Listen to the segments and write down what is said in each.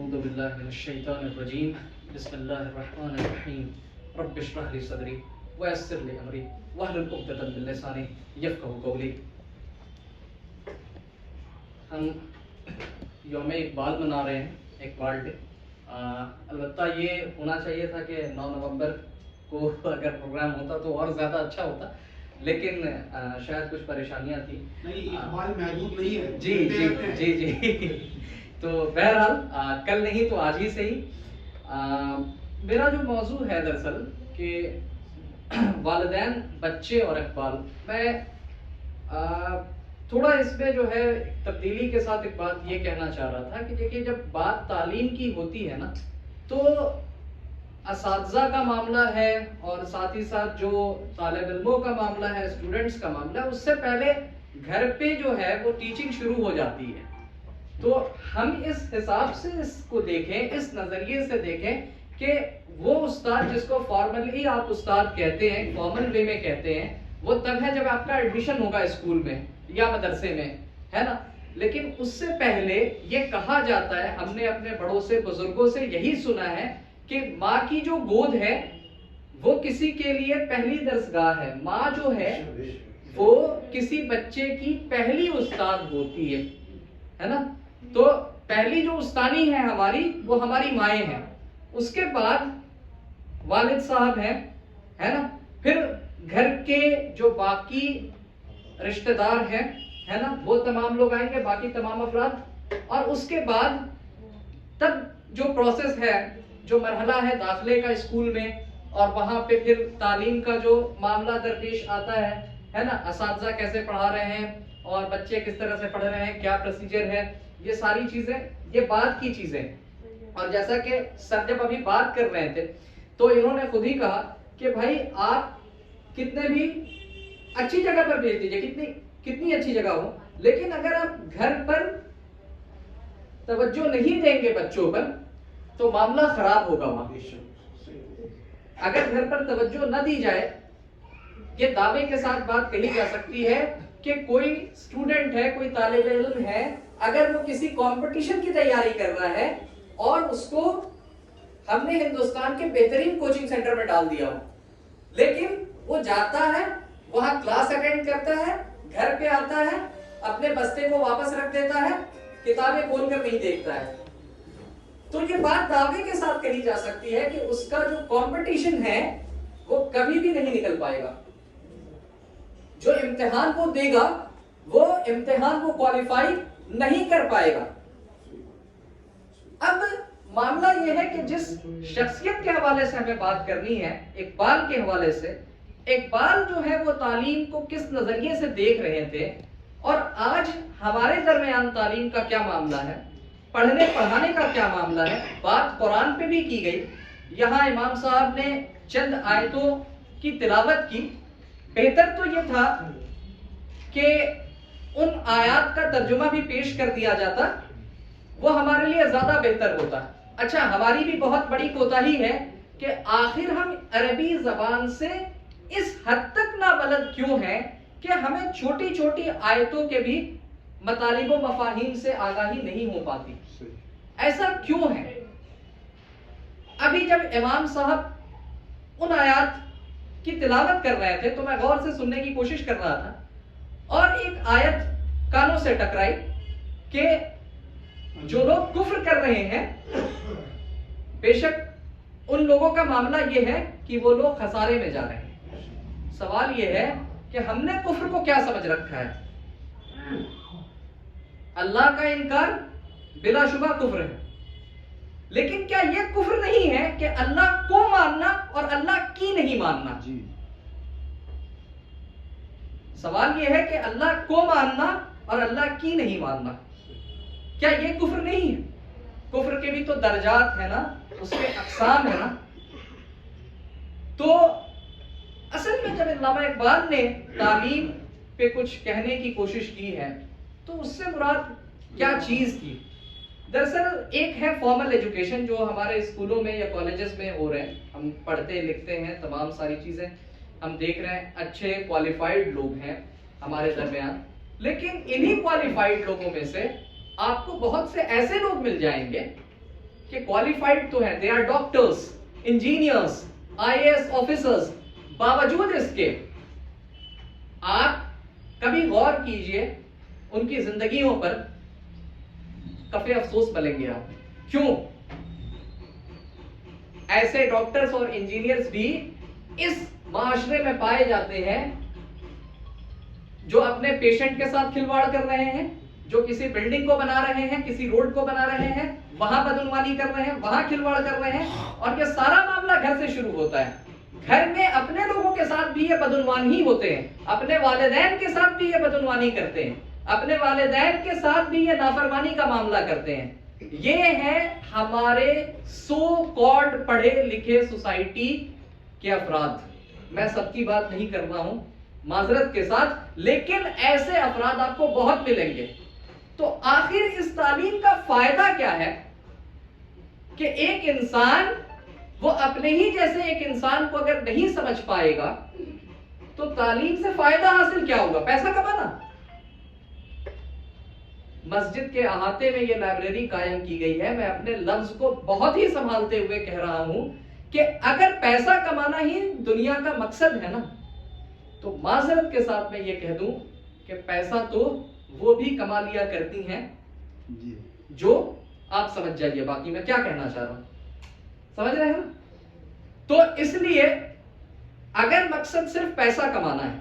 اعوذ باللہ من الشیطان الرجیم بسم اللہ الرحمن الرحیم رب اشرح لی صدری ویسر لی امری واحلل عقدۃ من لسانی یفقہوا قولی۔ ہم یوم اقبال منا رہے ہیں، اقبال ڈے۔ البتہ یہ ہونا چاہیے تھا کہ 9 نومبر کو اگر پروگرام ہوتا تو اور زیادہ اچھا ہوتا، لیکن شاید کچھ پریشانیاں تھیں۔ نہیں، اقبال محدود نہیں ہے۔ جی جی جی جی تو بہرحال کل نہیں تو آج ہی سے ہی میرا جو موضوع ہے دراصل کہ والدین، بچے اور اقبال، میں تھوڑا اس میں جو ہے تبدیلی کے ساتھ ایک بات یہ کہنا چاہ رہا تھا کہ دیکھیے، جب بات تعلیم کی ہوتی ہے نا تو اساتذہ کا معاملہ ہے اور ساتھ ہی ساتھ جو طالب علموں کا معاملہ ہے، اسٹوڈنٹس کا معاملہ ہے، اس سے پہلے گھر پہ جو ہے وہ ٹیچنگ شروع ہو جاتی ہے۔ تو ہم اس حساب سے اس کو دیکھیں، اس نظریے سے دیکھیں کہ وہ استاد جس کو فارملی آپ استاد کہتے ہیں، فارمل وے میں کہتے ہیں، وہ تب ہے جب آپ کا ایڈمیشن ہوگا اسکول میں یا مدرسے میں، ہے نا۔ لیکن اس سے پہلے یہ کہا جاتا ہے، ہم نے اپنے بڑوں سے، بزرگوں سے یہی سنا ہے کہ ماں کی جو گود ہے وہ کسی کے لیے پہلی درسگاہ ہے۔ ماں جو ہے وہ کسی بچے کی پہلی استاد ہوتی ہے نا۔ تو پہلی جو استانی ہے ہماری، وہ ہماری مائیں ہیں، اس کے بعد والد صاحب ہیں، ہے نا، پھر گھر کے جو باقی رشتہ دار ہیں، ہے نا، وہ تمام لوگ آئیں گے، باقی تمام افراد، اور اس کے بعد تب جو پروسیس ہے، جو مرحلہ ہے داخلے کا اسکول میں، اور وہاں پہ پھر تعلیم کا جو معاملہ درپیش آتا ہے نا، اساتذہ کیسے پڑھا رہے ہیں اور بچے کس طرح سے پڑھ رہے ہیں، کیا پروسیجر ہے، یہ ساری چیزیں، یہ بعد کی چیزیں۔ اور جیسا کہ سر جب ابھی بات کر رہے تھے تو انہوں نے خود ہی کہا کہ بھائی آپ کتنے بھی اچھی جگہ پر بھیج دیجئے، کتنی اچھی جگہ ہو، لیکن اگر آپ گھر پر توجہ نہیں دیں گے بچوں پر تو معاملہ خراب ہوگا وہاں۔ اگر گھر پر توجہ نہ دی جائے، یہ دعوے کے ساتھ بات کہی جا سکتی ہے کہ کوئی اسٹوڈنٹ ہے، کوئی طالب علم ہے، اگر وہ کسی کمپٹیشن کی تیاری کر رہا ہے اور اس کو ہم نے ہندوستان کے بہترین کوچنگ سینٹر میں ڈال دیا ہو، لیکن وہ جاتا ہے، وہاں کلاس اٹینڈ کرتا ہے، گھر پہ آتا ہے، اپنے بستے کو واپس رکھ دیتا ہے، کتابیں کھول کر نہیں دیکھتا ہے، تو یہ بات دعوے کے ساتھ کہی جا سکتی ہے کہ اس کا جو کمپٹیشن ہے وہ کبھی بھی نہیں نکل پائے گا۔ جو امتحان کو دے گا وہ امتحان کو کوالیفائی نہیں کر پائے گا۔ اب معاملہ یہ ہے کہ جس شخصیت کے حوالے سے ہمیں بات کرنی ہے، اقبال کے حوالے سے، اقبال جو ہے وہ تعلیم کو کس نظریے سے دیکھ رہے تھے، اور آج ہمارے درمیان تعلیم کا کیا معاملہ ہے، پڑھنے پڑھانے کا کیا معاملہ ہے۔ بات قرآن پہ بھی کی گئی، یہاں امام صاحب نے چند آیتوں کی تلاوت کی۔ بہتر تو یہ تھا کہ ان آیات کا ترجمہ بھی پیش کر دیا جاتا، وہ ہمارے لیے زیادہ بہتر ہوتا۔ اچھا، ہماری بھی بہت بڑی کوتاہی ہے کہ آخر ہم عربی زبان سے اس حد تک نابلد کیوں ہیں کہ ہمیں چھوٹی چھوٹی آیتوں کے بھی مطالب و مفاہیم سے آگاہی نہیں ہو پاتی۔ ایسا کیوں ہے؟ ابھی جب امام صاحب ان آیات کی تلاوت کر رہے تھے تو میں غور سے سننے کی کوشش کر رہا تھا، اور ایک آیت کانوں سے ٹکرائی کہ جو لوگ کفر کر رہے ہیں، بے شک ان لوگوں کا معاملہ یہ ہے کہ وہ لوگ خسارے میں جا رہے ہیں۔ سوال یہ ہے کہ ہم نے کفر کو کیا سمجھ رکھا ہے؟ اللہ کا انکار بلا شبہ کفر ہے، لیکن کیا یہ کفر نہیں ہے کہ اللہ کو ماننا اور اللہ کی نہیں ماننا؟ سوال یہ ہے کہ اللہ کو ماننا اور اللہ کی نہیں ماننا، کیا یہ کفر نہیں ہے؟ کفر کے بھی تو درجات ہیں نا، اس کے اقسام ہیں نا۔ تو اصل میں جب علامہ اقبال نے تعلیم پہ کچھ کہنے کی کوشش کی ہے تو اس سے مراد کیا چیز تھی؟ دراصل ایک ہے فارمل ایجوکیشن جو ہمارے اسکولوں میں یا کالجز میں ہو رہے ہیں، ہم پڑھتے لکھتے ہیں، تمام ساری چیزیں ہم دیکھ رہے ہیں، اچھے کوالیفائڈ لوگ ہیں ہمارے درمیان، لیکن انہی کوالیفائڈ لوگوں میں سے آپ کو بہت سے ایسے لوگ مل جائیں گے کہ qualified تو ہیں, they are doctors, engineers, IAS officers, باوجود اس کے آپ کبھی غور کیجئے ان کی زندگیوں پر, کفے افسوس پلیں گے آپ. کیوں؟ ایسے ڈاکٹرز اور انجینئرز بھی اس معاشرے میں پائے جاتے ہیں جو اپنے پیشنٹ کے ساتھ کھلواڑ کر رہے ہیں, جو کسی بلڈنگ کو بنا رہے ہیں, کسی روڈ کو بنا رہے ہیں, وہاں بدعنوانی کر رہے ہیں, وہاں کھلواڑ کر رہے ہیں. اور یہ سارا معاملہ گھر سے شروع ہوتا ہے. گھر میں اپنے لوگوں کے ساتھ بھی یہ بدعنوان ہی ہوتے ہیں, اپنے والدین کے ساتھ بھی یہ بدعنوانی کرتے ہیں, اپنے والدین کے ساتھ بھی یہ نافرمانی کا معاملہ کرتے ہیں. یہ ہے ہمارے سو کالڈ پڑھے لکھے سوسائٹی کے افراد. میں سب کی بات نہیں کر رہا ہوں معذرت کے ساتھ, لیکن ایسے افراد آپ کو بہت ملیں گے. تو آخر اس تعلیم کا فائدہ کیا ہے کہ ایک انسان وہ اپنے ہی جیسے ایک انسان کو اگر نہیں سمجھ پائے گا تو تعلیم سے فائدہ حاصل کیا ہوگا؟ پیسہ کمانا. مسجد کے احاطے میں یہ لائبریری قائم کی گئی ہے. میں اپنے لفظ کو بہت ہی سنبھالتے ہوئے کہہ رہا ہوں کہ اگر پیسہ کمانا ہی دنیا کا مقصد ہے نا, تو معذرت کے ساتھ میں یہ کہہ دوں کہ پیسہ تو وہ بھی کما لیا کرتی ہیں جو آپ سمجھ جائیے, باقی میں کیا کہنا چاہ رہا ہوں سمجھ رہے ہیں نا. تو اس لیے اگر مقصد صرف پیسہ کمانا ہے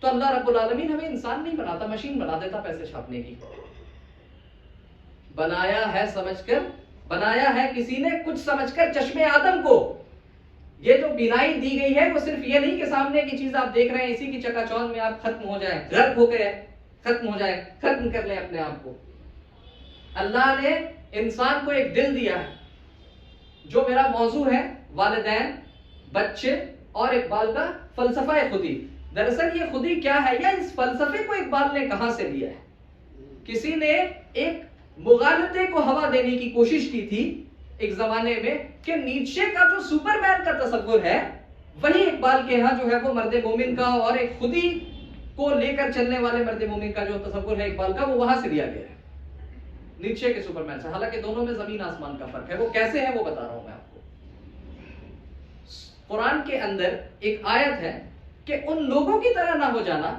تو اللہ رب العالمین ہمیں انسان نہیں بناتا, مشین بنا دیتا پیسے چھاپنے کی. بنایا ہے سمجھ کر, بنایا ہے کسی نے کچھ سمجھ کر چشم آدم کو. یہ جو بینائی دی گئی ہے وہ صرف یہ نہیں کہ سامنے کی چیز آپ دیکھ رہے ہیں اسی کی چکا چوند میں آپ ختم ہو جائیں, غرق ہو گئے, ختم ہو جائیں, ختم کر لیں اپنے آپ کو. اللہ نے انسان کو ایک دل دیا ہے, جو میرا موضوع ہے والدین, بچے اور اقبال کا فلسفہ خودی. دراصل یہ خودی کیا ہے, یا اس فلسفے کو اقبال نے کہاں سے لیا ہے؟ کسی نے ایک مغالطے کو ہوا دینے کی کوشش کی تھی ایک زمانے میں کہ نیچے کا جو سپر مین کا تصور ہے وہی اقبال کے ہاں جو ہے وہ مرد مومن کا, اور ایک خودی کو لے کر چلنے والے مرد مومن کا جو تصور ہے اقبال کا, وہ وہاں سے لیا گیا ہے, نیچے کے سپر مین سے. حالانکہ دونوں میں زمین آسمان کا فرق ہے. وہ کیسے ہے وہ بتا رہا ہوں میں آپ کو. قرآن کے اندر ایک آیت ہے کہ ان لوگوں کی طرح نہ ہو جانا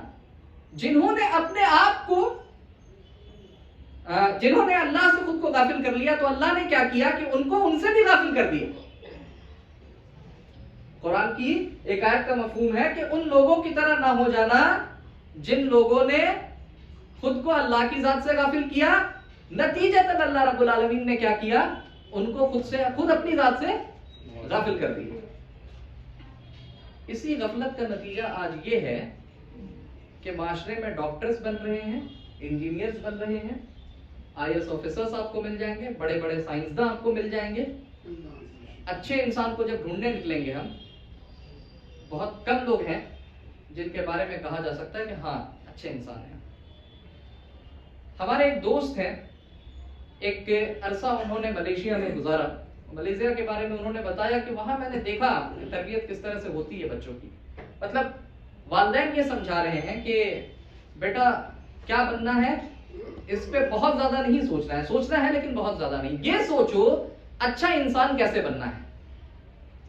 جنہوں نے اپنے آپ کو, جنہوں نے اللہ سے خود کو غافل کر لیا, تو اللہ نے کیا کیا کہ ان کو ان سے بھی غافل کر دیا. قرآن کی ایک آیت کا مفہوم ہے کہ ان لوگوں کی طرح نہ ہو جانا جن لوگوں نے خود کو اللہ کی ذات سے غافل کیا, نتیجتاً اللہ رب العالمین نے کیا کیا, ان کو خود اپنی ذات سے غافل کر دیا. اسی غفلت کا نتیجہ آج یہ ہے کہ معاشرے میں ڈاکٹرز بن رہے ہیں, انجینئرز بن رہے ہیں, IAS آفیسرز آپ کو مل جائیں گے, بڑے بڑے سائنسداں آپ کو مل جائیں گے. اچھے انسان کو جب ڈھونڈنے نکلیں گے ہم, بہت کم لوگ ہیں جن کے بارے میں کہا جا سکتا ہے کہ ہاں اچھے انسان ہیں. ہمارے ایک دوست ہیں, ایک عرصہ انہوں نے ملیشیا میں گزارا. ملیشیا کے بارے میں انہوں نے بتایا کہ وہاں میں نے دیکھا کہ تربیت کس طرح سے ہوتی ہے بچوں کی. مطلب والدین یہ سمجھا رہے ہیں کہ بیٹا کیا بننا ہے اس پہ بہت زیادہ نہیں سوچنا ہے, سوچنا ہے لیکن بہت زیادہ نہیں. یہ سوچو اچھا انسان کیسے بننا ہے,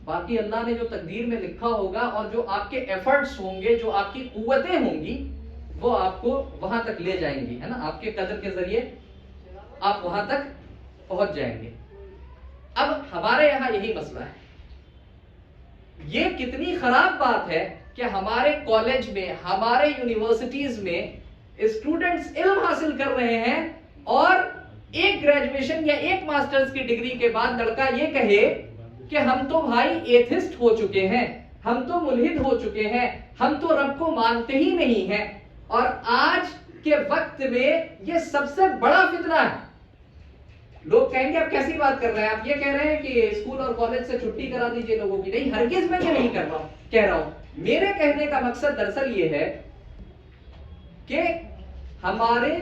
باقی اللہ نے جو تقدیر میں لکھا ہوگا اور جو آپ کے ایفرٹس ہوں گے, جو آپ کی قوتیں ہوں گی, وہ آپ کو وہاں تک لے جائیں گی, ہے نا. آپ کے قدر کے ذریعے آپ وہاں تک پہنچ جائیں گے. اب ہمارے یہاں یہی مسئلہ ہے. یہ کتنی خراب بات ہے کہ ہمارے کالج میں, ہمارے یونیورسٹیز میں اسٹوڈنٹس علم حاصل کر رہے ہیں اور ایک گریجویشن یا ایک ماسٹرز کی ڈگری کے بعد لڑکا یہ کہے کہ ہم تو بھائی ایتھسٹ ہو چکے ہیں, ہم تو ملحد ہو چکے ہیں, ہم تو رب کو مانتے ہی نہیں ہیں. اور آج کے وقت میں یہ سب سے بڑا فتنہ ہے. لوگ کہیں گے آپ کیسی بات کر رہے ہیں, آپ یہ کہہ رہے ہیں کہ اسکول اور کالج سے چھٹی کرا دیجئے لوگوں کی. نہیں, ہرگز میں یہ نہیں کہہ رہا ہوں. میرے کہنے کا مقصد دراصل یہ ہے کہ ہمارے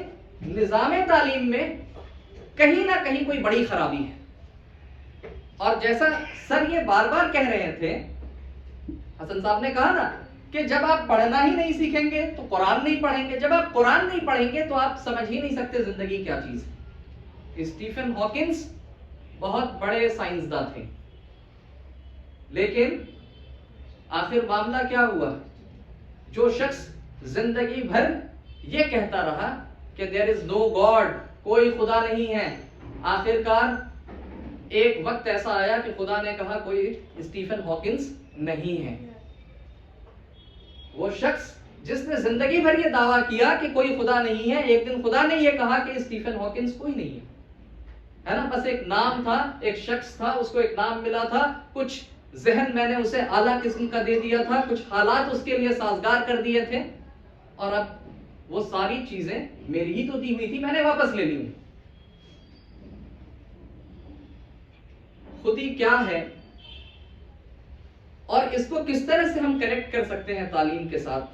نظام تعلیم میں کہیں نہ کہیں کوئی بڑی خرابی ہے. اور جیسا سر یہ بار بار کہہ رہے تھے, حسن صاحب نے کہا نا کہ جب آپ پڑھنا ہی نہیں سیکھیں گے تو قرآن نہیں پڑھیں گے, جب آپ قرآن نہیں پڑھیں گے تو آپ سمجھ ہی نہیں سکتے زندگی کیا چیز ہے. اسٹیفن ہاکنس بہت بڑے سائنسداں تھے، لیکن آخر معاملہ کیا ہوا؟ جو شخص زندگی بھر یہ کہتا رہا کہ there is no God، کوئی خدا نہیں ہے، آخرکار ایک وقت ایسا آیا کہ خدا نے کہا کوئی اسٹیفن ہاکنس نہیں ہے۔ وہ شخص جس نے زندگی بھر یہ دعویٰ کیا کہ کوئی خدا نہیں ہے، ایک دن خدا نے یہ کہا کہ اسٹیفن ہاکنس کوئی نہیں ہے نا، بس ایک نام تھا، ایک شخص تھا، اس کو ایک نام ملا تھا، کچھ ذہن میں نے اسے اعلیٰ قسم کا دے دیا تھا، کچھ حالات اس کے لیے سازگار کر دیے تھے، اور اب وہ ساری چیزیں میری ہی تو دی ہوئی تھی، میں نے واپس لے لی۔ خودی کیا ہے اور اس کو کس طرح سے ہم کنیکٹ کر سکتے ہیں تعلیم کے ساتھ؟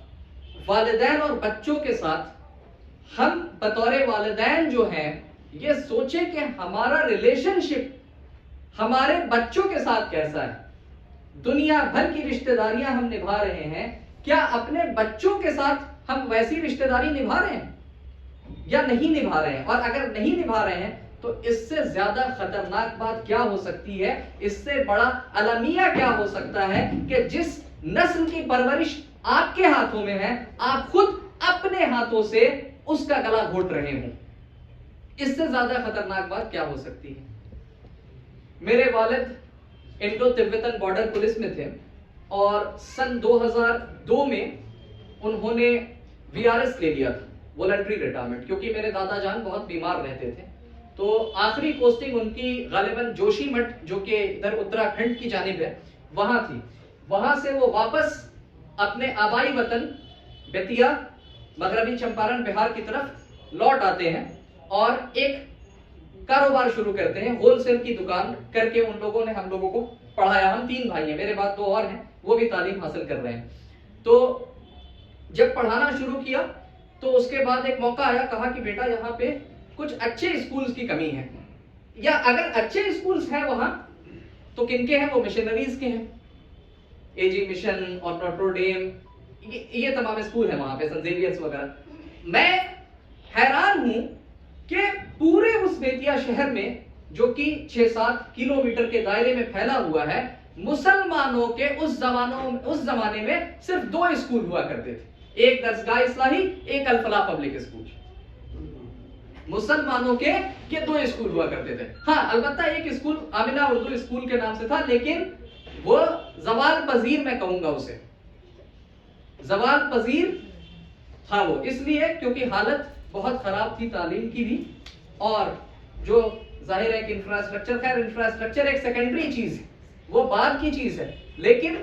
والدین اور بچوں کے ساتھ ہم بطور والدین جو ہیں یہ سوچیں کہ ہمارا ریلیشن شپ ہمارے بچوں کے ساتھ کیسا ہے۔ دنیا بھر کی رشتہ داریاں ہم نبھا رہے ہیں، کیا اپنے بچوں کے ساتھ ہم ویسی رشتہ داری نبھا رہے ہیں یا نہیں نبھا رہے ہیں؟ اور اگر نہیں نبھا رہے ہیں تو اس سے زیادہ خطرناک بات کیا ہو سکتی ہے، اس سے بڑا المیہ کیا ہو سکتا ہے کہ جس نسل کی پرورش آپ کے ہاتھوں میں ہے، آپ خود اپنے ہاتھوں سے اس کا گلا گھونٹ رہے ہوں۔ اس سے زیادہ خطرناک بات کیا ہو سکتی ہے؟ میرے والد انڈو تبتن بارڈر پولیس میں تھے، اور سن 2002 میں انہوں نے VRS لے لیا تھا، والنٹری ریٹائرمنٹ، کیونکہ میرے دادا جان بہت بیمار رہتے تھے، تو آخری پوسٹنگ ان کی غالباً جوشی مٹھ جو کہ ادھر اتراکھنڈ کی جانب ہے وہاں تھی۔ وہاں سے وہ واپس اپنے آبائی وطن بیتیا مغربی چمپارن بہار کی طرف لوٹ آتے ہیں اور ایک کاروبار شروع کرتے ہیں، ہول سیل کی دکان کر کے ان لوگوں نے ہم لوگوں کو پڑھایا۔ ہم 3 بھائی ہیں، میرے بعد 2 اور ہیں، وہ بھی تعلیم حاصل کر رہے ہیں۔ تو جب پڑھانا شروع کیا تو اس کے بعد ایک موقع آیا، کہا کہ بیٹا یہاں پہ کچھ اچھے اسکولز کی کمی ہے، یا اگر اچھے اسکولز ہیں وہاں تو کن کے ہیں؟ وہ مشنریز کے ہیں، AG مشن اور نوٹر ڈیم، یہ تمام اسکول ہیں وہاں پہ، سنٹ زیویئرز وغیرہ۔ میں حیران ہوں کہ پورے اس بیتیا شہر میں جو کہ 6-7 کلومیٹر کے دائرے میں پھیلا ہوا ہے، مسلمانوں کے اس زمانے میں صرف 2 اسکول ہوا کرتے تھے، ایک درسگاہ اصلاحی، ایک الفلاح پبلک اسکول۔ مسلمانوں کے یہ 2 اسکول ہوا کرتے تھے۔ ہاں البتہ ایک اسکول آمنہ اردو اسکول کے نام سے تھا، لیکن وہ زوال پذیر، میں کہوں گا اسے زوال پذیر تھا وہ، اس لیے کیونکہ حالت بہت خراب تھی تعلیم کی بھی، اور جو ظاہر ہے کہ انفراسٹرکچر، خیر انفراسٹرکچر ایک سیکنڈری چیز ہے، وہ بعد کی چیز ہے، لیکن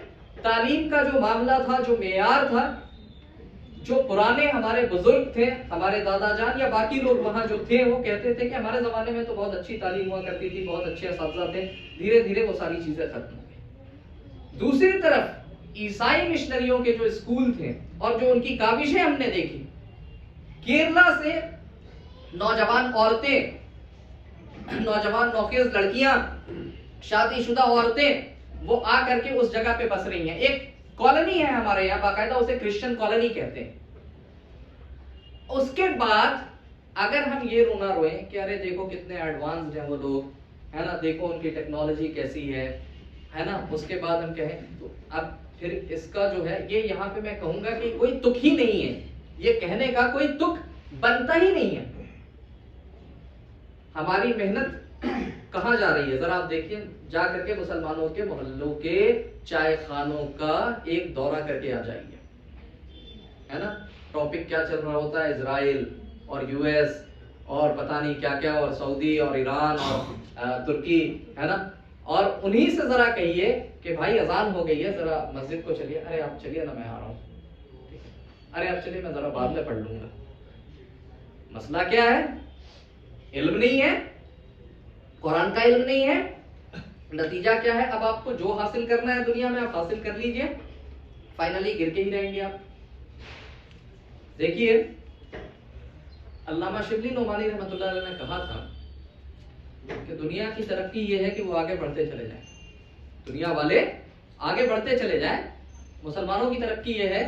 تعلیم کا جو معاملہ تھا، جو معیار تھا، جو پرانے ہمارے بزرگ تھے، ہمارے دادا جان یا باقی لوگ وہاں جو تھے، وہ کہتے تھے کہ ہمارے زمانے میں تو بہت اچھی تعلیم ہوا کرتی تھی، بہت اچھے اساتذہ تھے، دھیرے دھیرے وہ ساری چیزیں ختم ہو گئی۔ دوسری طرف عیسائی مشنریوں کے جو اسکول تھے اور جو ان کی کاوشیں ہم نے دیکھی، کیرلا سے نوجوان عورتیں، نوجوان نوخیز لڑکیاں، شادی شدہ عورتیں، وہ آ کر کے اس جگہ پہ بس رہی ہیں۔ ایک کالونی ہے ہمارے یہاں، باقاعدہ اسے کرسچن کالونی کہتے ہیں۔ اس کے بعد اگر ہم یہ رونا روئیں کہ ارے دیکھو کتنے ایڈوانسڈ ہیں وہ لوگ، ہے نا، دیکھو ان کی ٹیکنالوجی کیسی ہے نا، اس کے بعد ہم کہیں تو اب پھر اس کا جو ہے یہ یہاں پہ میں کہوں گا کہ کوئی تک ہی نہیں ہے، یہ کہنے کا کوئی تک بنتا ہی نہیں ہے۔ ہماری محنت کہاں جا رہی ہے؟ ذرا آپ دیکھیے، جا کر کے مسلمانوں کے محلوں کے چائے خانوں کا ایک دورہ کر کے آ جائیے، ہے نا، ٹاپک کیا چل رہا ہوتا ہے، اسرائیل اور US اور پتہ نہیں کیا کیا، اور سعودی اور ایران اور ترکی، ہے نا، اور انہی سے ذرا کہیے کہ بھائی اذان ہو گئی ہے، ذرا مسجد کو چلیے، ارے آپ چلیے نا میں آ رہا ہوں، ارے آپ چلیے میں ذرا بعد میں پڑھ لوں گا۔ مسئلہ کیا ہے؟ علم نہیں ہے، قرآن کا علم نہیں ہے۔ نتیجہ کیا ہے؟ اب آپ کو جو حاصل کرنا ہے دنیا میں آپ حاصل کر لیجئے، فائنلی گر کے ہی رہیں گے آپ۔ دیکھیے علامہ شبلی نعمانی رحمۃ اللہ علیہ نے کہا تھا کہ دنیا کی ترقی یہ ہے کہ وہ آگے بڑھتے چلے جائیں، دنیا والے آگے بڑھتے چلے جائیں، مسلمانوں کی ترقی یہ ہے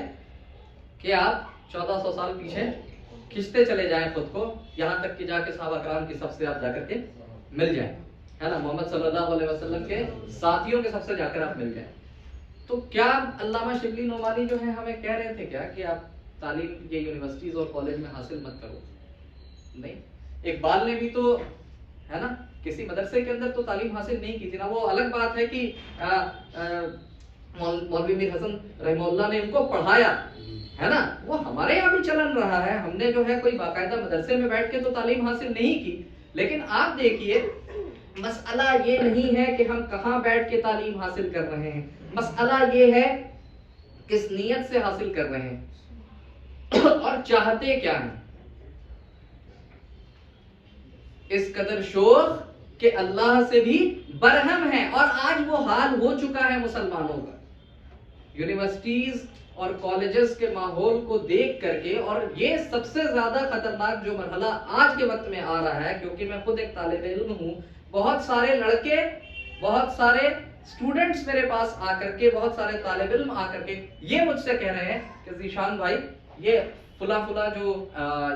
کہ آپ 1400 سال پیچھے کھنچتے چلے جائیں خود کو، یہاں تک کہ جا کے صحابہ کرام کی صف سے آپ جا کر کے مل جائیں۔ ہے نا, محمد صلی اللہ علیہ وسلم کے ساتھیوں کے سب سے جا کر آپ مل جائیں. تو کیا علامہ شبلی نعمانی جو ہے ہمیں کہہ رہے تھے کیا کہ آپ تعلیم یہ یونیورسٹیز اور کالج میں حاصل مت کرو؟ نہیں. اقبال نے بھی تو ہے نا کسی مدرسے کے اندر تو تعلیم حاصل نہیں کی تھی نا. وہ الگ بات ہے کہ مولوی میر حسن رحمہ اللہ نے ان کو پڑھایا ہے نا, وہ ہمارے یہاں بھی چلن رہا ہے. ہم نے جو ہے کوئی باقاعدہ مدرسے میں بیٹھ کے تو تعلیم حاصل نہیں کی, لیکن آپ دیکھیے مسئلہ یہ نہیں ہے کہ ہم کہاں بیٹھ کے تعلیم حاصل کر رہے ہیں, مسئلہ یہ ہے کس نیت سے حاصل کر رہے ہیں اور چاہتے کیا ہیں. اس قدر شوق کہ اللہ سے بھی برہم ہے, اور آج وہ حال ہو چکا ہے مسلمانوں کا. یونیورسٹیز اور کالجز کے ماحول کو دیکھ کر کے, اور یہ سب سے زیادہ خطرناک جو مرحلہ آج کے وقت میں آ رہا ہے, کیونکہ میں خود ایک طالب علم ہوں, بہت سارے لڑکے, بہت سارے اسٹوڈنٹس میرے پاس آ کر کے, بہت سارے طالب علم آ کر کے یہ مجھ سے کہہ رہے ہیں کہ ذیشان بھائی یہ فلاں جو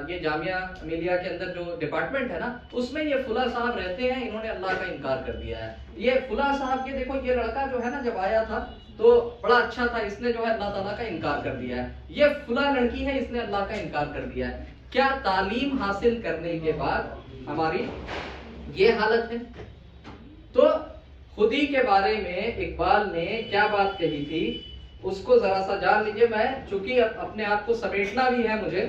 یہ جامعہ ملیہ کے اندر جو ڈپارٹمنٹ ہے نا, اس میں یہ فلاں صاحب رہتے ہیں, انہوں نے اللہ کا انکار کر دیا ہے. یہ فلاں صاحب کے دیکھو یہ لڑکا جو ہے نا جب آیا تھا تو بڑا اچھا تھا, اس نے جو ہے اللہ تعالیٰ کا انکار کر دیا ہے. یہ فلاں لڑکی ہے, اس نے اللہ کا انکار کر دیا ہے. کیا تعلیم حاصل کرنے کے بعد ہماری یہ حالت ہے؟ تو خودی کے بارے میں اقبال نے کیا بات کہی تھی اس کو ذرا سا جان لیجئے. میں چونکہ اپنے آپ کو سمیٹنا بھی ہے مجھے,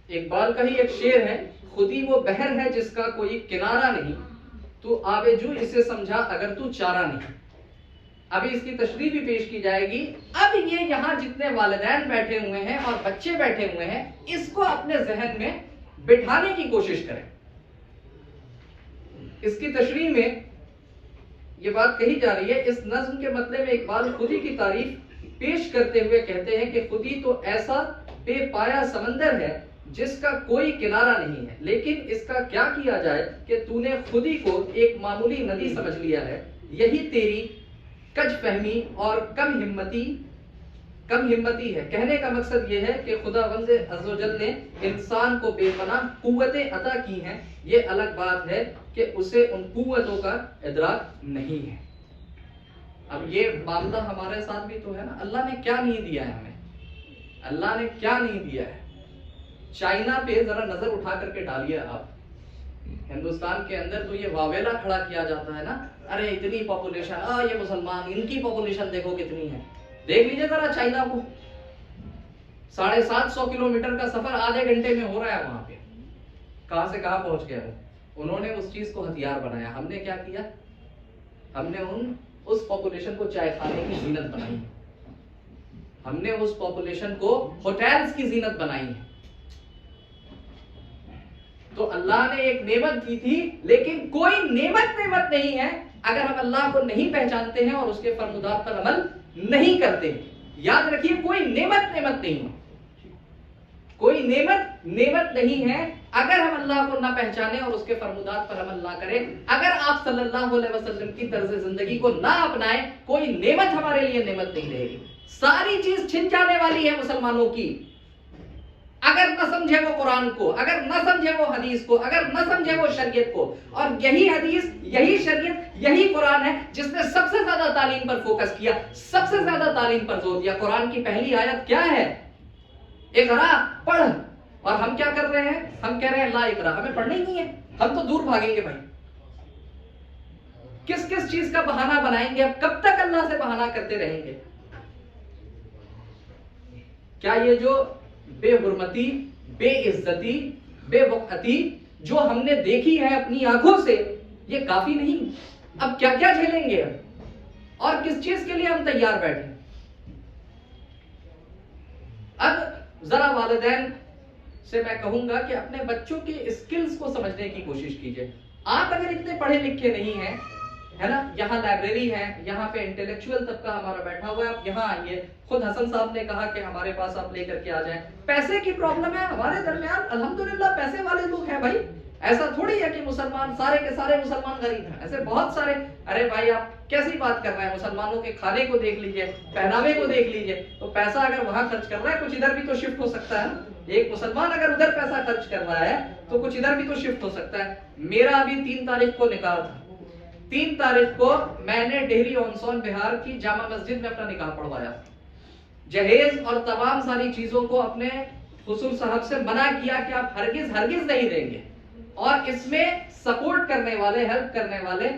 اقبال کا ہی ایک شعر ہے, خودی وہ بحر ہے جس کا کوئی کنارہ نہیں, تو آب جو اسے سمجھا اگر تو چارہ نہیں. ابھی اس کی تشریح بھی پیش کی جائے گی. اب یہ یہاں جتنے والدین بیٹھے ہوئے ہیں اور بچے بیٹھے ہوئے ہیں, اس کو اپنے ذہن میں بٹھانے کی کوشش کریں. اس کی تشریح میں یہ بات کہی جا رہی ہے, اس نظم کے مطلب میں اقبال خودی کی تعریف پیش کرتے ہوئے کہتے ہیں کہ خودی تو ایسا بے پایا سمندر ہے جس کا کوئی کنارہ نہیں ہے, لیکن اس کا کیا کیا جائے کہ تو نے خودی کو ایک معمولی ندی سمجھ لیا ہے. یہی تیری کج فہمی اور کم ہمتی ہے. کہنے کا مقصد یہ ہے کہ خداوند عز و جل نے انسان کو بے پناہ قوتیں عطا کی ہیں, یہ الگ بات ہے کہ اسے ان قوتوں کا ادراک نہیں ہے. اب یہ معاملہ ہمارے ساتھ بھی تو ہے نا. اللہ نے کیا نہیں دیا ہے ہمیں, اللہ نے کیا نہیں دیا ہے. چائنا پہ ذرا نظر اٹھا کر کے ڈالیے آپ. ہندوستان کے اندر تو یہ واویلا کھڑا کیا جاتا ہے نا, ارے اتنی پاپولیشن, یہ مسلمان, ان کی پاپولیشن دیکھو کتنی ہے. دیکھ لیجئے ذرا چائنا کو, 750 کلومیٹر کا سفر آدھے گھنٹے میں ہو رہا ہے وہاں پہ. کہاں سے کہاں پہنچ گئے وہ. انہوں نے اس چیز کو ہتھیار بنایا. ہم نے کیا کیا, ہم نے اس پاپولیشن کو چائے کھانے کی زینت بنائی, ہم نے اس پاپولیشن کو ہوٹلز کی زینت بنائی ہے. تو اللہ نے ایک نعمت دی تھی, لیکن کوئی نعمت نہیں ہے اگر ہم اللہ کو نہیں پہچانتے ہیں اور اس کے فرمودات پر عمل نہیں کرتے. یاد رکھیے, کوئی نعمت نہیں ہے, کوئی نعمت نہیں ہے اگر ہم اللہ کو نہ پہچانے اور اس کے فرمودات پر عمل نہ کریں. اگر آپ صلی اللہ علیہ وسلم کی طرز زندگی کو نہ اپنائیں, کوئی نعمت ہمارے لیے نعمت نہیں رہے گی. ساری چیز چھن جانے والی ہے مسلمانوں کی اگر نہ سمجھے وہ قرآن کو, اگر نہ سمجھے وہ حدیث کو, اگر نہ سمجھے وہ شریعت کو. اور یہی حدیث, یہی شریعت, یہی قرآن ہے جس نے سب سے زیادہ تعلیم پر فوکس کیا, سب سے زیادہ تعلیم پر زور دیا. قرآن کی پہلی آیت کیا ہے, اقرا, پڑھ. اور ہم کیا کر رہے ہیں, ہم کہہ رہے ہیں لا اقرا, ہمیں پڑھنا ہی نہیں ہے, ہم تو دور بھاگیں گے. بھائی کس چیز کا بہانہ بنائیں گے, اب کب تک اللہ سے بہانہ کرتے رہیں گے. کیا یہ جو بے حرمتی, بے عزتی, بے وقعتی جو ہم نے دیکھی ہے اپنی آنکھوں سے, یہ کافی نہیں؟ اب کیا کیا جھیلیں گے, اور کس چیز کے لیے ہم تیار بیٹھے. اب ذرا والدین سے میں کہوں گا کہ اپنے بچوں کے اسکلز کو سمجھنے کی کوشش کیجئے. آپ اگر اتنے پڑھے لکھے نہیں ہیں, ہے نا, یہاں لائبریری ہے, یہاں پہ انٹلیکچوئل طبقہ ہمارا بیٹھا ہوا ہے, آپ یہاں آئیے. خود حسن صاحب نے کہا کہ ہمارے پاس آپ لے کر کے آ جائیں. پیسے کی پرابلم ہے ہمارے درمیان, الحمدللہ پیسے والے لوگ ہیں بھائی, ایسا تھوڑی ہے کہ مسلمان سارے کے سارے مسلمان غریب ہیں، ایسے بہت سارے. ارے بھائی آپ کیسی بات کر رہے ہیں؟ مسلمانوں کے کھانے کو دیکھ لیجئے، پہناوے کو دیکھ لیجئے. تو پیسہ اگر وہاں خرچ کر رہا ہے، کچھ ادھر بھی تو شفٹ ہو سکتا ہے. ایک مسلمان اگر ادھر پیسہ خرچ کر رہا ہے تو کچھ ادھر بھی تو شفٹ ہو سکتا ہے. میرا ابھی 3 تاریخ کو نکاح تھا. 3 تاریخ کو میں نے ڈہری آن بہار کی جامع مسجد میں اپنا نکاح پڑھوایا. جہیز اور تمام ساری چیزوں کو اپنے حصول صاحب سے منع کیا کہ آپ ہرگز ہرگز نہیں دیں گے. اور اس میں سپورٹ کرنے والے، ہیلپ کرنے والے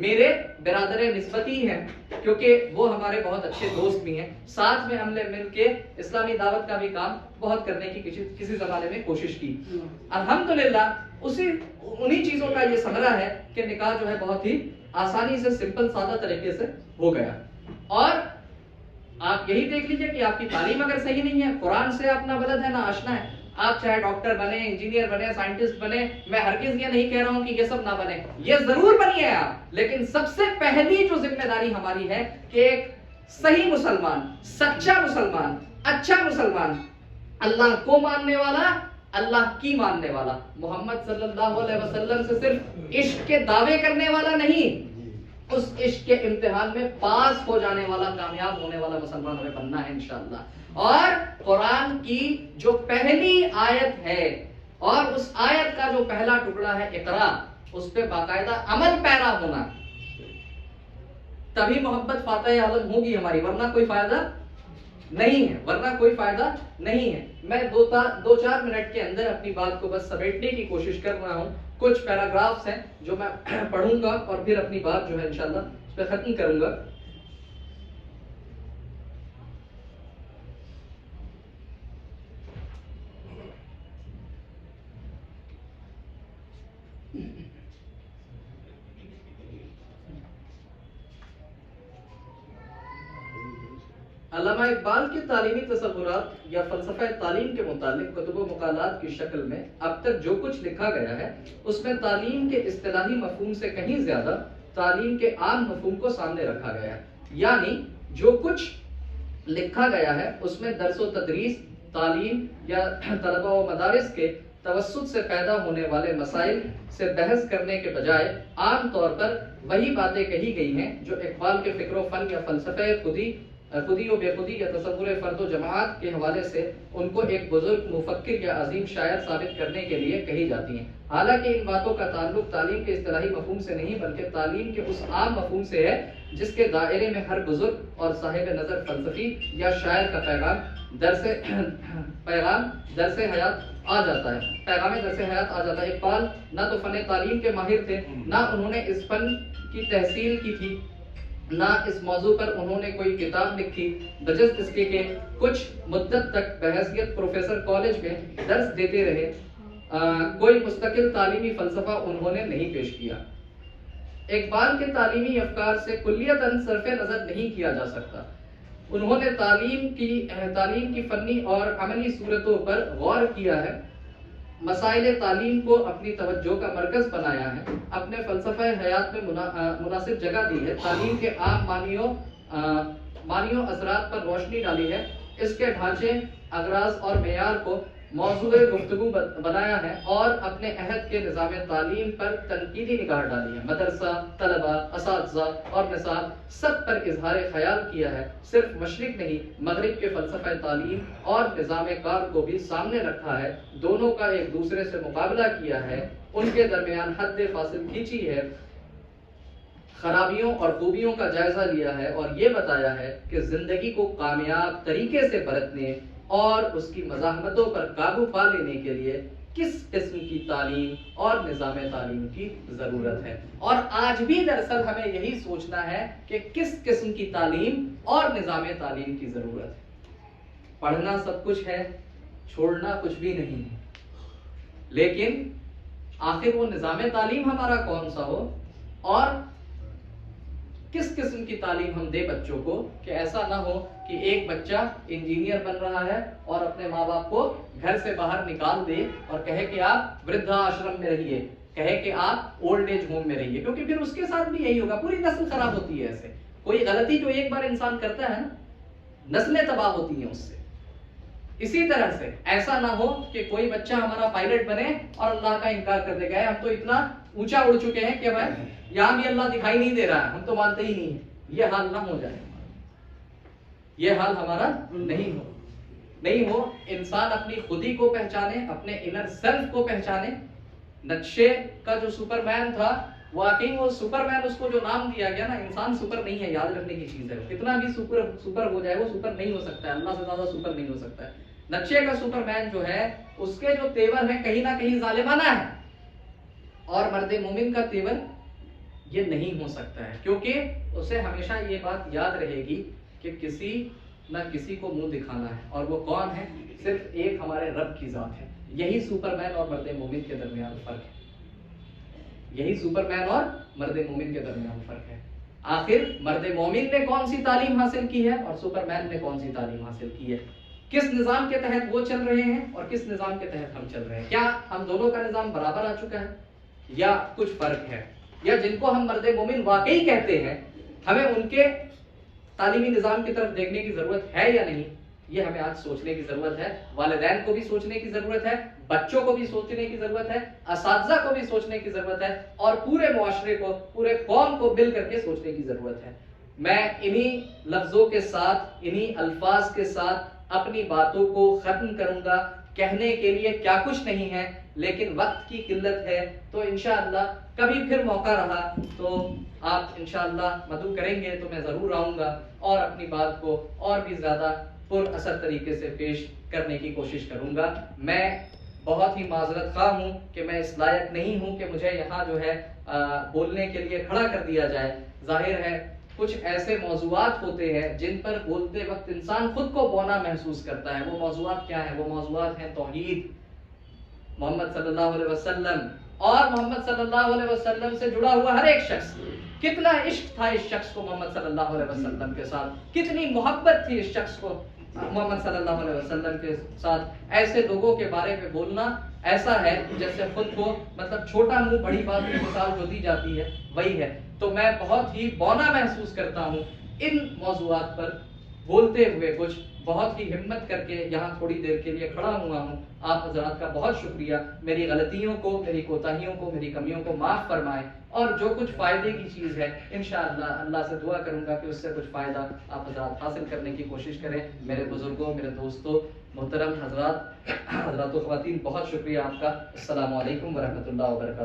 میرے برادر نسبتی ہیں، کیونکہ وہ ہمارے بہت اچھے دوست بھی ہیں. ساتھ میں ہم نے مل کے اسلامی دعوت کا بھی کام بہت کرنے کی کسی زمانے میں کوشش کی. الحمدللہ انہی چیزوں کا یہ ثمرہ ہے کہ نکاح جو ہے بہت ہی آسانی سے، سمپل سادہ طریقے سے ہو گیا. اور آپ یہی دیکھ لیجئے کہ آپ کی تعلیم اگر صحیح نہیں ہے، قرآن سے آپ نہ بلد ہے نہ آشنا ہے، آپ چاہے ڈاکٹر بنے، انجینئر بنے، سائنٹسٹ بنے، میں ہرگز یہ نہیں کہہ رہا ہوں کہ یہ سب نہ بنے، یہ ضرور بنیے آپ. لیکن سب سے پہلی جو ذمہ داری ہماری ہے کہ ایک صحیح مسلمان، سچا مسلمان، اچھا مسلمان، اللہ کو ماننے والا، اللہ کی ماننے والا، محمد صلی اللہ علیہ وسلم سے صرف عشق کے دعوے کرنے والا نہیں، اس عشق کے امتحان میں پاس ہو جانے والا، کامیاب ہونے والا مسلمان ہمیں بننا ہے انشاءاللہ. اور قرآن کی جو پہلی آیت ہے اور اس آیت کا جو پہلا ٹکڑا ہے اقرا، اس پہ باقاعدہ عمل پیرا ہونا، تبھی محبت فاتح عالم ہوگی ہماری، ورنہ کوئی فائدہ نہیں ہے، ورنہ کوئی فائدہ نہیں ہے. میں 2-4 منٹ کے اندر اپنی بات کو بس سمیٹنے کی کوشش کر رہا ہوں. کچھ پیراگرافز ہیں جو میں پڑھوں گا اور پھر اپنی بات جو ہے انشاءاللہ اس پہ ختم کروں گا. علامہ اقبال کے تعلیمی تصورات یا فلسفہ تعلیم کے متعلق کتب و مقالات کی شکل میں اب تک جو کچھ لکھا گیا ہے اس میں تعلیم کے اصطلاحی مفہوم سے کہیں زیادہ تعلیم کے عام مفہوم کو سامنے رکھا گیا ہے. یعنی جو کچھ لکھا گیا ہے اس میں درس و تدریس، تعلیم یا طلبہ و مدارس کے توسط سے پیدا ہونے والے مسائل سے بحث کرنے کے بجائے عام طور پر وہی باتیں کہی گئی ہیں جو اقبال کے فکر و فن یا فلسفہ خودی و بے خودی یا تصور فرد و جماعت کے حوالے سے ان کو ایک بزرگ مفکر یا عظیم شاعر ثابت کرنے کے لیے کہی جاتی ہیں. حالانکہ ان باتوں کا تعلق تعلیم کے اصطلاحی مفہوم سے نہیں بلکہ تعلیم کے اس عام مفہوم سے ہے جس کے دائرے میں ہر بزرگ اور صاحب نظر فلسفی یا شاعر کا پیغام درس حیات آ جاتا ہے. پیغام درس حیات آ جاتا ہے. اقبال نہ تو فن تعلیم کے ماہر تھے، نہ انہوں نے اس فن کی تحصیل کی تھی، نہ اس موضوع پر انہوں نے کوئی کتاب لکھی. بجز اس کے کہ کچھ مدت تک بحیثیت پروفیسر کالج میں درس دیتے رہے، کوئی مستقل تعلیمی فلسفہ انہوں نے نہیں پیش کیا. اقبال کے تعلیمی افکار سے کلیتاً صرف نظر نہیں کیا جا سکتا. انہوں نے تعلیم کی فنی اور عملی صورتوں پر غور کیا ہے، مسائل تعلیم کو اپنی توجہ کا مرکز بنایا ہے، اپنے فلسفہ حیات میں مناسب جگہ دی ہے، تعلیم کے عام معنیوں اثرات پر روشنی ڈالی ہے، اس کے ڈھانچے، اغراض اور معیار کو موضوع گفتگو بنایا ہے اور اپنے عہد کے نظام تعلیم پر تنقیدی نگاہ ڈالی ہے. مدرسہ، طلبہ، اساتذہ اور نصاب سب پر اظہار خیال کیا ہے. صرف مشرق نہیں، مغرب کے فلسفہ تعلیم اور نظام کار کو بھی سامنے رکھا ہے. دونوں کا ایک دوسرے سے مقابلہ کیا ہے، ان کے درمیان حد فاصل کھینچی ہے، خرابیوں اور خوبیوں کا جائزہ لیا ہے اور یہ بتایا ہے کہ زندگی کو کامیاب طریقے سے برتنے اور اس کی مزاحمتوں پر قابو پا لینے کے لیے کس قسم کی تعلیم اور نظام تعلیم کی ضرورت ہے. اور آج بھی دراصل ہمیں یہی سوچنا ہے کہ کس قسم کی تعلیم اور نظام تعلیم کی ضرورت ہے. پڑھنا سب کچھ ہے، چھوڑنا کچھ بھی نہیں ہے، لیکن آخر وہ نظام تعلیم ہمارا کون سا ہو اور کس قسم کی تعلیم ہم دے بچوں کو کہ ایسا نہ ہو کہ ایک بچہ انجینئر بن رہا ہے اور اپنے ماں باپ کو گھر سے باہر نکال دے اور کہے کہ آپ وردھا آشرم میں رہیے، کہے کہ آپ اولڈ ایج ہوم میں رہیے، کیونکہ پھر اس کے ساتھ بھی یہی ہوگا. پوری نسل خراب ہوتی ہے. ایسے کوئی غلطی جو ایک بار انسان کرتا ہے نا، نسلیں تباہ ہوتی ہیں اس سے. اسی طرح سے ایسا نہ ہو کہ کوئی بچہ ہمارا پائلٹ بنے اور اللہ کا انکار کر دے گا ہم تو اتنا اونچا اڑ چکے ہیں کہ بھائی یہاں بھی اللہ دکھائی نہیں دے رہا ہے، ہم تو مانتے ہی نہیں ہیں. یہ حال نہ ہو جائے، یہ حال ہمارا نہیں ہو. انسان اپنی خودی کو پہچانے، اپنے انر سیلف کو پہچانے. نقشے کا جو سپر مین تھا، واقعی وہ سپر مین، اس کو جو نام دیا گیا نا، انسان سپر نہیں ہے، یاد رکھنے کی چیز ہے. کتنا بھی سپر ہو جائے وہ سپر نہیں ہو سکتا ہے، اللہ سے زیادہ سپر نہیں ہو سکتا ہے. نقشے کا سپر مین جو ہے اس کے جو تیور ہیں کہیں نہ کہیں ظالمانہ ہے، اور مرد مومن کا تیور یہ نہیں ہو سکتا ہے، کیونکہ اسے ہمیشہ یہ بات یاد رہے گی کہ کسی نہ کسی کو منہ دکھانا ہے، اور وہ کون ہے؟ صرف ایک ہمارے رب کی ذات ہے. یہی سپر مین اور مرد مومن کے درمیان فرق ہے. یہی سپر مین اور مرد مومن کے درمیان فرق ہے. آخر مرد مومن نے کون سی تعلیم حاصل کی ہے اور سپر مین نے کون سی تعلیم حاصل کی ہے؟ کس نظام کے تحت وہ چل رہے ہیں اور کس نظام کے تحت ہم چل رہے ہیں؟ کیا ہم دونوں کا نظام برابر آ چکا ہے یا کچھ فرق ہے؟ یا جن کو ہم مرد مومن واقعی کہتے ہیں، ہمیں ان کے تعلیمی نظام کی طرف دیکھنے کی ضرورت ہے یا نہیں؟ یہ ہمیں آج سوچنے کی ضرورت ہے. والدین کو بھی سوچنے کی ضرورت ہے، بچوں کو بھی سوچنے کی ضرورت ہے، اساتذہ کو بھی سوچنے کی ضرورت ہے، اور پورے معاشرے کو، پورے قوم کو مل کر کے سوچنے کی ضرورت ہے. میں انہی لفظوں کے ساتھ، انہی الفاظ کے ساتھ اپنی باتوں کو ختم کروں گا. کہنے کے لیے کیا کچھ نہیں ہے، لیکن وقت کی قلت ہے. تو انشاءاللہ کبھی پھر موقع رہا تو آپ انشاءاللہ مدعو کریں گے تو میں ضرور آؤں گا اور اپنی بات کو اور بھی زیادہ پر اثر طریقے سے پیش کرنے کی کوشش کروں گا. میں بہت ہی معذرت خواہ ہوں کہ میں اس لائق نہیں ہوں کہ مجھے یہاں جو ہے بولنے کے لیے کھڑا کر دیا جائے. ظاہر ہے کچھ ایسے موضوعات ہوتے ہیں جن پر بولتے وقت انسان خود کو بونا محسوس کرتا ہے. وہ موضوعات کیا ہیں؟ وہ موضوعات ہیں توحید، محمد صلی اللہ علیہ وسلم اور محمد صلی اللہ علیہ وسلم سے جڑا ہوا ہر ایک شخص. کتنا عشق تھا اس شخص کو محمد صلی اللہ علیہ وسلم کے ساتھ، کتنی محبت تھی اس شخص کو محمد صلی اللہ علیہ وسلم کے ساتھ. ایسے لوگوں کے بارے میں بولنا ایسا ہے جیسے خود کو مطلب چھوٹا منہ بڑی بات کی مثال جو دی جاتی ہے وہی ہے. تو میں بہت ہی بونا محسوس کرتا ہوں ان موضوعات پر بولتے ہوئے. کچھ بہت ہی ہمت کر کے یہاں تھوڑی دیر کے لیے کھڑا ہوا ہوں. آپ حضرات کا بہت شکریہ. میری غلطیوں کو، میری کوتاہیوں کو، میری کمیوں کو معاف فرمائیں، اور جو کچھ فائدے کی چیز ہے انشاءاللہ اللہ سے دعا کروں گا کہ اس سے کچھ فائدہ آپ حضرات حاصل کرنے کی کوشش کریں. میرے بزرگوں، میرے دوستوں، محترم حضرات و خواتین، بہت شکریہ آپ کا. السلام علیکم ورحمۃ اللہ وبرکاتہ.